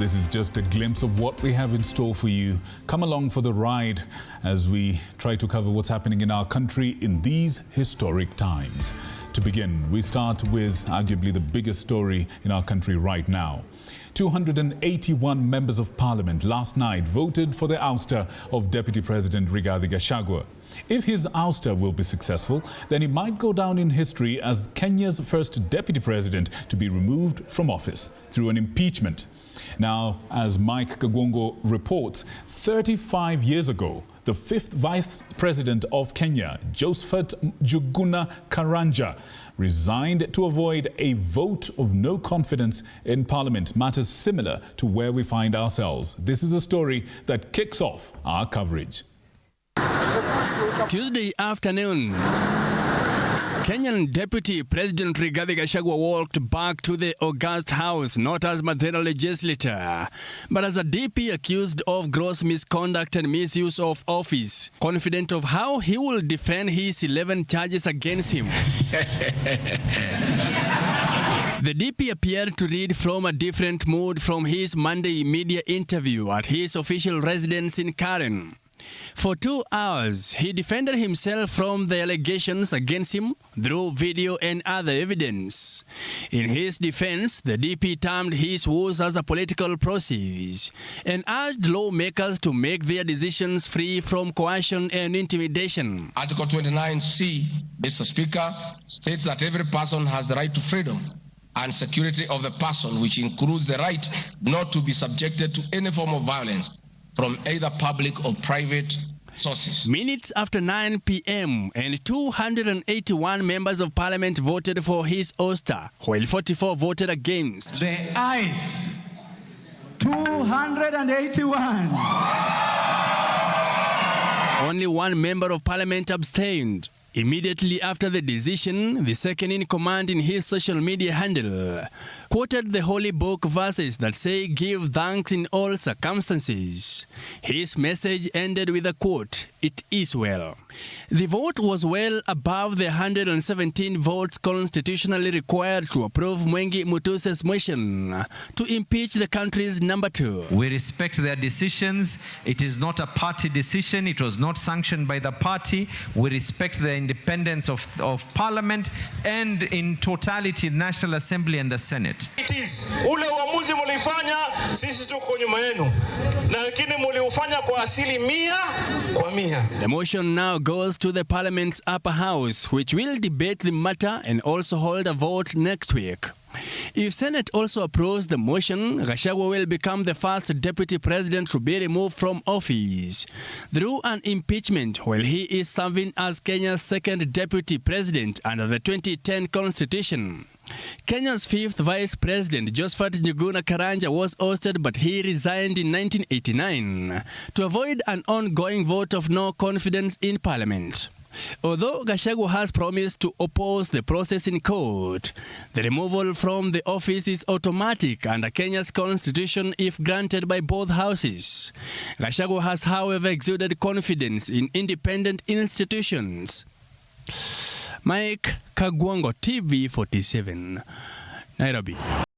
This is just a glimpse of what we have in store for you. Come along for the ride as we try to cover what's happening in our country in these historic times. To begin, we start with arguably the biggest story in our country right now. 281 members of parliament last night voted for the ouster of Deputy President Rigathi Gachagua. If his ouster will be successful, then he might go down in history as Kenya's first deputy president to be removed from office through an impeachment. Now, as Mike Kagwongo reports, 35 years ago, the fifth vice president of Kenya, Josephat Njuguna Karanja, resigned to avoid a vote of no confidence in parliament, matters similar to where we find ourselves. This is a story that kicks off our coverage. Tuesday afternoon, Kenyan Deputy President Rigathi Gachagua walked back to the august house not as Mathera legislator, but as a DP accused of gross misconduct and misuse of office, confident of how he will defend his 11 charges against him. The DP appeared to read from a different mood from his Monday media interview at his official residence in Karen. For 2 hours, he defended himself from the allegations against him through video and other evidence. In his defense, the DP termed his woes as a political process and urged lawmakers to make their decisions free from coercion and intimidation. Article 29C, Mr. Speaker, states that every person has the right to freedom and security of the person, which includes the right not to be subjected to any form of violence from either public or private sources. Minutes after 9 p.m. and 281 members of parliament voted for his ouster, while 44 voted against. The ayes, 281. Only one member of parliament abstained. Immediately after the decision, the second in command in his social media handle quoted the holy book verses that say, "Give thanks in all circumstances." His message ended with a quote, "It is well." The vote was well above the 117 votes constitutionally required to approve Mwengi Mutuse's motion to impeach the country's number 2. We respect their decisions. It is not a party decision. It was not sanctioned by the party. We respect the independence of Parliament and in totality National Assembly and the Senate. It is ule uamuzi mulifanya, sisi tuko nyuma yenu, lakini muliufanya kwa asili 100%. The motion now goes to the Parliament's upper house, which will debate the matter and also hold a vote next week. If Senate also approves the motion, Gachagua will become the first deputy president to be removed from office through an impeachment while he is serving as Kenya's second deputy president under the 2010 constitution. Kenya's fifth vice president, Josephat Njuguna Karanja, was ousted, but he resigned in 1989 to avoid an ongoing vote of no confidence in parliament. Although Gachagua has promised to oppose the process in court, the removal from the office is automatic under Kenya's constitution if granted by both houses. Gachagua has, however, exuded confidence in independent institutions. Mike Kagwongo, TV 47, Nairobi.